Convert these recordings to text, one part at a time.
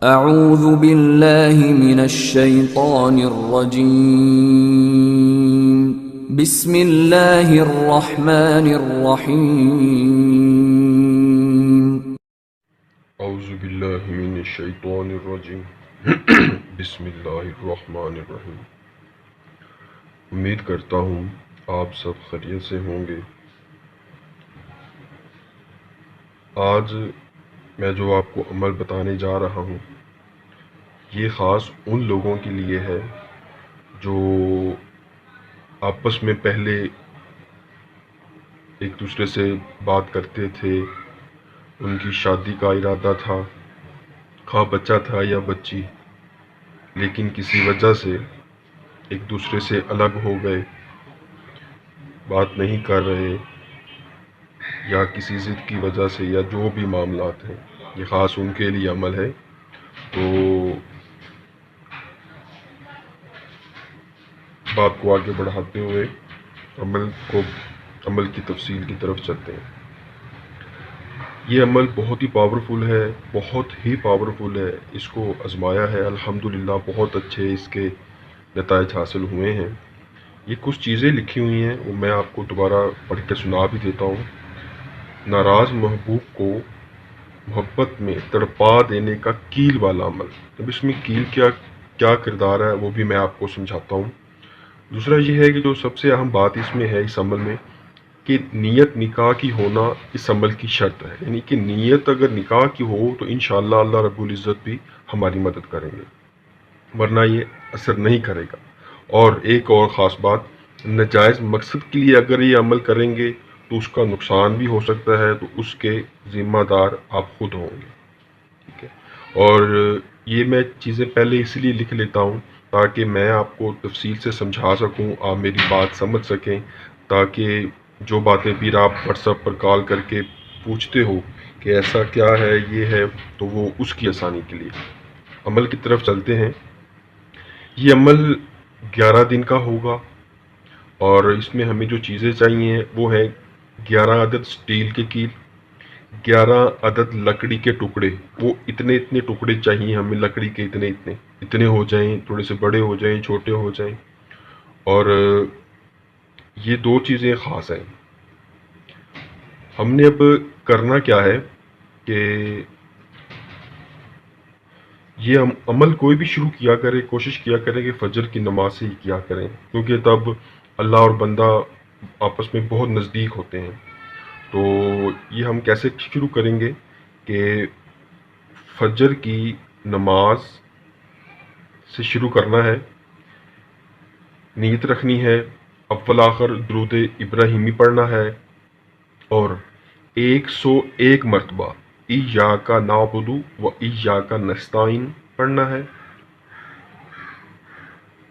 اعوذ باللہ من الشیطان الرجیم بسم اللہ الرحمن الرحیم اعوذ باللہ من الشیطان الرجیم بسم اللہ الرحمن الرحیم۔ امید کرتا ہوں آپ سب خیریت سے ہوں گے۔ آج میں جو آپ کو عمل بتانے جا رہا ہوں یہ خاص ان لوگوں کے لیے ہے جو آپس میں پہلے ایک دوسرے سے بات کرتے تھے، ان کی شادی کا ارادہ تھا، خواہ بچہ تھا یا بچی، لیکن کسی وجہ سے ایک دوسرے سے الگ ہو گئے، بات نہیں کر رہے، یا کسی ضد کی وجہ سے، یا جو بھی معاملات ہیں، یہ خاص ان کے لیے عمل ہے۔ تو بات کو آگے بڑھاتے ہوئے عمل کی تفصیل کی طرف چلتے ہیں۔ یہ عمل بہت ہی پاورفل ہے، بہت ہی پاورفل ہے، اس کو آزمایا ہے، الحمدللہ بہت اچھے اس کے نتائج حاصل ہوئے ہیں۔ یہ کچھ چیزیں لکھی ہوئی ہیں، وہ میں آپ کو دوبارہ پڑھ کے سنا بھی دیتا ہوں۔ ناراض محبوب کو محبت میں تڑپا دینے کا کیل والا عمل۔ اب اس میں کیل کیا کردار ہے وہ بھی میں آپ کو سمجھاتا ہوں۔ دوسرا یہ ہے کہ جو سب سے اہم بات اس میں ہے، اس عمل میں، کہ نیت نکاح کی ہونا اس عمل کی شرط ہے، یعنی کہ نیت اگر نکاح کی ہو تو انشاءاللہ اللہ رب العزت بھی ہماری مدد کریں گے، ورنہ یہ اثر نہیں کرے گا۔ اور ایک اور خاص بات، ناجائز مقصد کے لیے اگر یہ عمل کریں گے تو اس کا نقصان بھی ہو سکتا ہے، تو اس کے ذمہ دار آپ خود ہوں گے، ٹھیک ہے۔ اور یہ میں چیزیں پہلے اس لیے لکھ لیتا ہوں تاکہ میں آپ کو تفصیل سے سمجھا سکوں، آپ میری بات سمجھ سکیں، تاکہ جو باتیں پھر آپ واٹس ایپ پر کال کر کے پوچھتے ہو کہ ایسا کیا ہے، یہ ہے، تو وہ اس کی آسانی کے لیے۔ عمل کی طرف چلتے ہیں۔ یہ عمل 11 دن کا ہوگا، اور اس میں ہمیں جو چیزیں چاہیے وہ ہے 11 عدد سٹیل کے کیل، 11 عدد لکڑی کے ٹکڑے، وہ اتنے ٹکڑے چاہیے ہمیں لکڑی کے، اتنے ہو جائیں، تھوڑے سے بڑے ہو جائیں، چھوٹے ہو جائیں۔ اور یہ دو چیزیں خاص ہیں۔ ہم نے اب کرنا کیا ہے کہ یہ عمل کوئی بھی شروع کیا کرے، کوشش کیا کرے کہ فجر کی نماز سے ہی کیا کریں، کیونکہ تب اللہ اور بندہ آپس میں بہت نزدیک ہوتے ہیں۔ تو یہ ہم کیسے شروع کریں گے کہ فجر کی نماز سے شروع کرنا ہے، نیت رکھنی ہے، اول آخر درود ابراہیمی پڑھنا ہے، اور 101 مرتبہ ایاک نعبد و ایاک نستعین پڑھنا ہے۔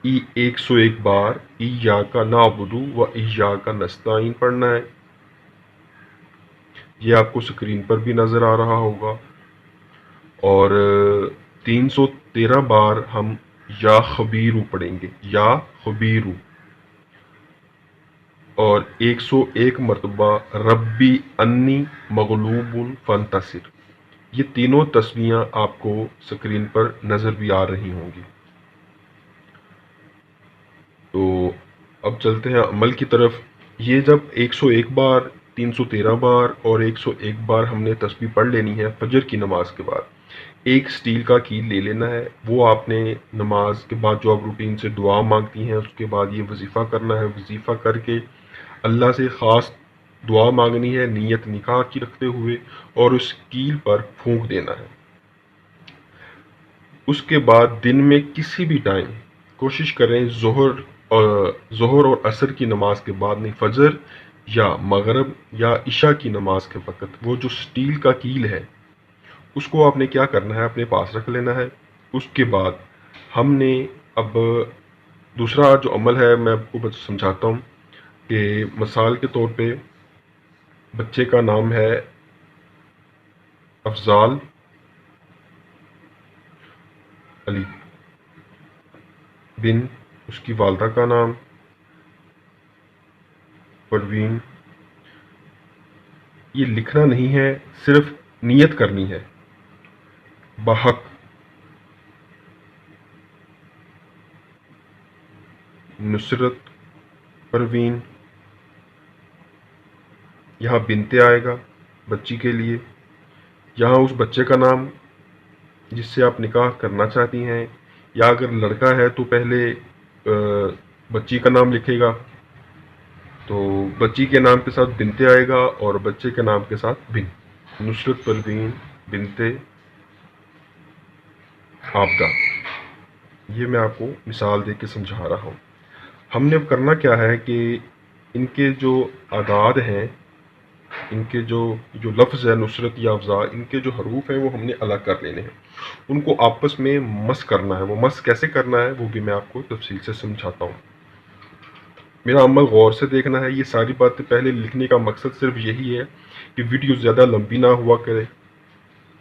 101 بار ایاک نعبد و ایاک نستعین پڑھنا ہے۔ یہ آپ کو سکرین پر بھی نظر آ رہا ہوگا۔ اور 313 بار ہم یا خبیرو پڑھیں گے، یا خبیرو، اور 101 مرتبہ ربی انی مغلوب فانتصر۔ یہ تینوں تسبیحاں آپ کو سکرین پر نظر بھی آ رہی ہوں گی۔ تو اب چلتے ہیں عمل کی طرف۔ یہ جب 101 بار، 313 بار اور 101 بار ہم نے تسبیح پڑھ لینی ہے فجر کی نماز کے بعد، ایک سٹیل کا کیل لے لینا ہے، وہ آپ نے نماز کے بعد جو آپ روٹین سے دعا مانگتی ہیں اس کے بعد یہ وظیفہ کرنا ہے، وظیفہ کر کے اللہ سے خاص دعا مانگنی ہے نیت نکاح کی رکھتے ہوئے، اور اس کیل پر پھونک دینا ہے۔ اس کے بعد دن میں کسی بھی ٹائم کوشش کریں ظہر اور عصر کی نماز کے بعد نہیں، فجر یا مغرب یا عشاء کی نماز کے وقت وہ جو سٹیل کا کیل ہے اس کو آپ نے کیا کرنا ہے، اپنے پاس رکھ لینا ہے۔ اس کے بعد ہم نے اب دوسرا جو عمل ہے میں آپ کو سمجھاتا ہوں کہ مثال کے طور پہ بچے کا نام ہے افضال علی بن، اس کی والدہ کا نام پروین۔ یہ لکھنا نہیں ہے، صرف نیت کرنی ہے، بحق نصرت پروین، یہاں بنتے آئے گا بچی کے لیے، یہاں اس بچے کا نام جس سے آپ نکاح کرنا چاہتی ہیں، یا اگر لڑکا ہے تو پہلے بچی کا نام لکھے گا، تو بچی کے نام کے ساتھ بنتے آئے گا اور بچے کے نام کے ساتھ بن، نصرت پروین بنتے عابدہ۔ یہ میں آپ کو مثال دے کے سمجھا رہا ہوں۔ ہم نے اب کرنا کیا ہے کہ ان کے جو اعداد ہیں، ان کے جو لفظ ہے نصرت یا افضال، ان کے جو حروف ہیں وہ ہم نے الگ کر لینے ہیں، ان کو آپس میں مس کرنا ہے۔ وہ مس کیسے کرنا ہے وہ بھی میں آپ کو تفصیل سے سمجھاتا ہوں۔ میرا عمل غور سے دیکھنا ہے۔ یہ ساری باتیں پہلے لکھنے کا مقصد صرف یہی ہے کہ ویڈیو زیادہ لمبی نہ ہوا کرے،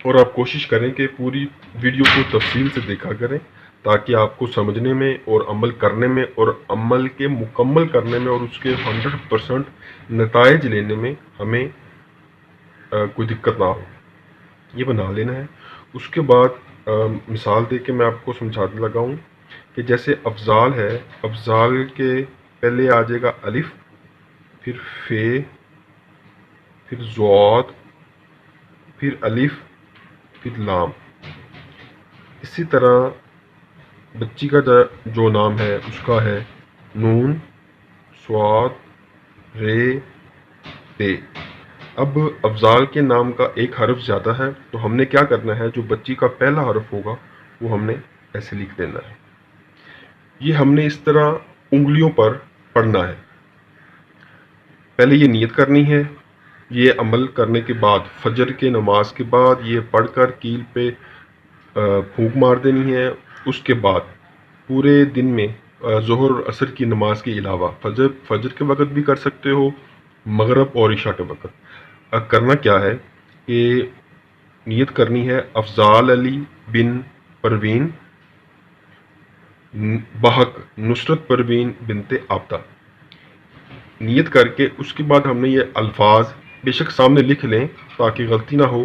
اور آپ کوشش کریں کہ پوری ویڈیو کو تفصیل سے دیکھا کریں، تاکہ آپ کو سمجھنے میں اور عمل کرنے میں اور عمل کے مکمل کرنے میں اور اس کے 100% نتائج لینے میں ہمیں کوئی دقت نہ ہو۔ یہ بنا لینا ہے۔ اس کے بعد مثال دے کے میں آپ کو سمجھانے لگا ہوں کہ جیسے افضال ہے، افضال کے پہلے آ جائے گا الف، پھر فے، پھر ضاد، پھر الف، پھر لام۔ اسی طرح بچی کا جو نام ہے اس کا ہے نون، صاد، رے، تے۔ اب افضال کے نام کا ایک حرف زیادہ ہے، تو ہم نے کیا کرنا ہے، جو بچی کا پہلا حرف ہوگا وہ ہم نے ایسے لکھ دینا ہے۔ یہ ہم نے اس طرح انگلیوں پر پڑھنا ہے۔ پہلے یہ نیت کرنی ہے، یہ عمل کرنے کے بعد فجر کے نماز کے بعد یہ پڑھ کر کیل پہ پھونک مار دینی ہے۔ اس کے بعد پورے دن میں ظہر اور عصر کی نماز کے علاوہ فجر کے وقت بھی کر سکتے ہو، مغرب اور عشاء کے وقت۔ اب کرنا کیا ہے کہ نیت کرنی ہے افضال علی بن پروین بحق نصرت پروین بنت عابدہ۔ نیت کر کے اس کے بعد ہم نے یہ الفاظ بے شک سامنے لکھ لیں تاکہ غلطی نہ ہو،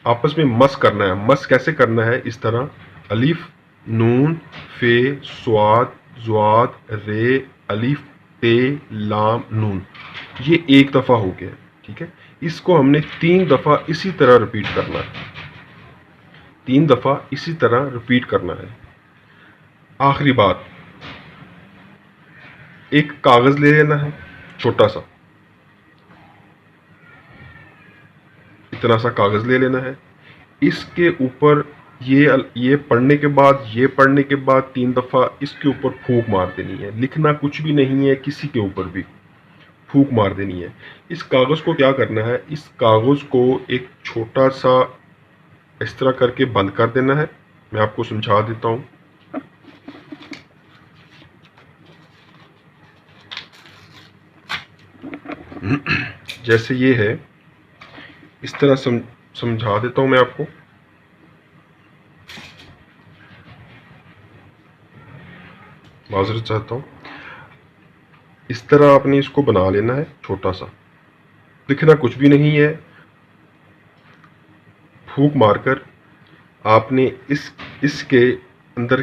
آپس میں مس کرنا ہے۔ مس کیسے کرنا ہے، اس طرح الف، نون، فے، صاد، ضاد، رے، الف، تے، لام، نون۔ یہ ایک دفعہ ہو گیا، ٹھیک ہے۔ اس کو ہم نے 3 دفعہ اسی طرح رپیٹ کرنا ہے، 3 دفعہ اسی طرح رپیٹ کرنا ہے۔ آخری بات، ایک کاغذ لے لینا ہے چھوٹا سا، اتنا سا کاغذ لے لینا ہے۔ اس کے اوپر یہ پڑھنے کے بعد 3 دفعہ اس کے اوپر پھونک مار دینی ہے۔ لکھنا کچھ بھی نہیں ہے، کسی کے اوپر بھی پھونک مار دینی ہے۔ اس کاغذ کو کیا کرنا ہے، اس کاغذ کو ایک چھوٹا سا اس طرح کر کے بند کر دینا ہے۔ میں آپ کو سمجھا دیتا ہوں۔ جیسے یہ ہے، اس طرح سمجھا دیتا ہوں میں آپ کو۔ معذرت چاہتا ہوں۔ اس طرح آپ نے اس کو بنا لینا ہے چھوٹا سا، لکھنا کچھ بھی نہیں ہے۔ پھونک مار کر آپ نے اس کے اندر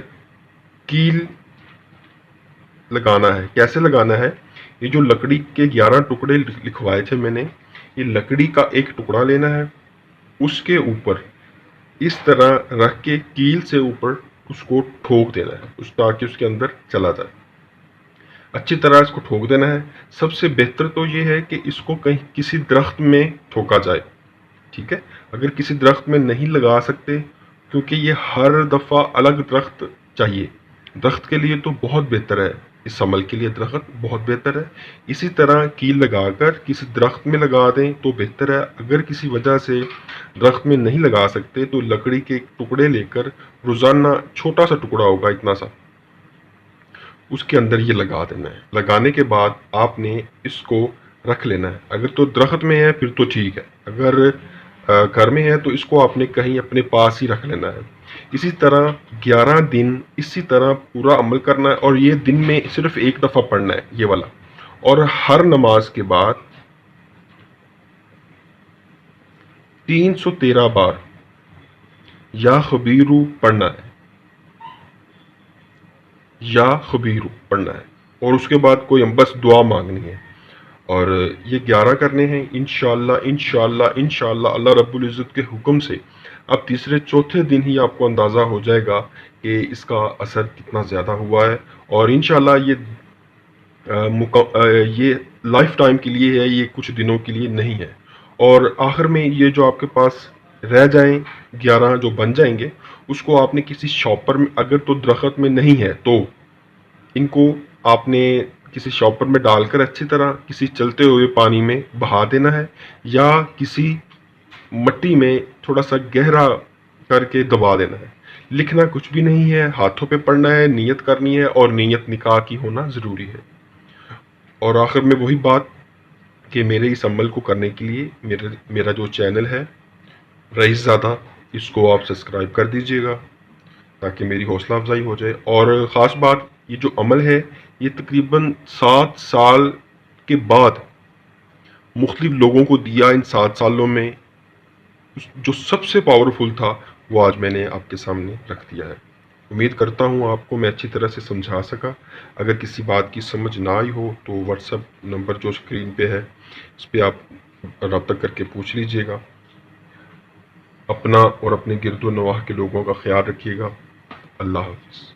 کیل لگانا ہے۔ کیسے لگانا ہے، یہ جو لکڑی کے 11 ٹکڑے لکھوائے تھے میں نے، یہ لکڑی کا ایک ٹکڑا لینا ہے، اس کے اوپر اس طرح رکھ کے کیل سے اوپر اس کو ٹھوک دینا ہے، تاکہ اس کے اندر چلا جائے۔ اچھی طرح اس کو ٹھوک دینا ہے۔ سب سے بہتر تو یہ ہے کہ اس کو کہیں کسی درخت میں ٹھوکا جائے، ٹھیک ہے۔ اگر کسی درخت میں نہیں لگا سکتے، کیونکہ یہ ہر دفعہ الگ درخت چاہیے، درخت کے لیے تو بہت بہتر ہے، اس عمل کے لیے درخت بہت بہتر ہے۔ اسی طرح کیل لگا کر کسی درخت میں لگا دیں تو بہتر ہے۔ اگر کسی وجہ سے درخت میں نہیں لگا سکتے تو لکڑی کے ٹکڑے لے کر روزانہ چھوٹا سا ٹکڑا ہوگا اتنا سا، اس کے اندر یہ لگا دینا ہے۔ لگانے کے بعد آپ نے اس کو رکھ لینا ہے۔ اگر تو درخت میں ہے پھر تو ٹھیک ہے، اگر گھر میں ہے تو اس کو آپ نے کہیں اپنے پاس ہی رکھ لینا ہے۔ اسی طرح 11 دن اسی طرح پورا عمل کرنا ہے، اور یہ دن میں صرف ایک دفعہ پڑھنا ہے یہ والا، اور ہر نماز کے بعد 313 بار یا خبیرو پڑھنا ہے، یا خبیرو پڑھنا ہے۔ اور اس کے بعد کوئی بس دعا مانگنی ہے، اور یہ 11 کرنے ہیں انشاءاللہ انشاءاللہ انشاءاللہ اللہ رب العزت کے حکم سے۔ اب تیسرے چوتھے دن ہی آپ کو اندازہ ہو جائے گا کہ اس کا اثر کتنا زیادہ ہوا ہے، اور انشاءاللہ یہ لائف ٹائم کے لیے ہے، یہ کچھ دنوں کے لیے نہیں ہے۔ اور آخر میں یہ جو آپ کے پاس رہ جائیں 11 جو بن جائیں گے، اس کو آپ نے کسی شاپر میں، اگر تو درخت میں نہیں ہے تو ان کو آپ نے کسی شاپر میں ڈال کر اچھی طرح کسی چلتے ہوئے پانی میں بہا دینا ہے، یا کسی مٹی میں تھوڑا سا گہرا کر کے دبا دینا ہے۔ لکھنا کچھ بھی نہیں ہے، ہاتھوں پہ پڑھنا ہے، نیت کرنی ہے، اور نیت نکاح کی ہونا ضروری ہے۔ اور آخر میں وہی بات کہ میرے اس عمل کو کرنے کے لیے میرا جو چینل ہے رئیس زادہ، اس کو آپ سبسکرائب کر دیجئے گا تاکہ میری حوصلہ افزائی ہو جائے۔ اور خاص بات، یہ جو عمل ہے یہ تقریباً 7 سال کے بعد مختلف لوگوں کو دیا۔ ان 7 سالوں میں جو سب سے پاورفل تھا وہ آج میں نے آپ کے سامنے رکھ دیا ہے۔ امید کرتا ہوں آپ کو میں اچھی طرح سے سمجھا سکا۔ اگر کسی بات کی سمجھ نہ آئی ہو تو واٹس ایپ نمبر جو اسکرین پہ ہے اس پہ آپ رابطہ کر کے پوچھ لیجئے گا۔ اپنا اور اپنے گرد و نواح کے لوگوں کا خیال رکھیے گا۔ اللہ حافظ۔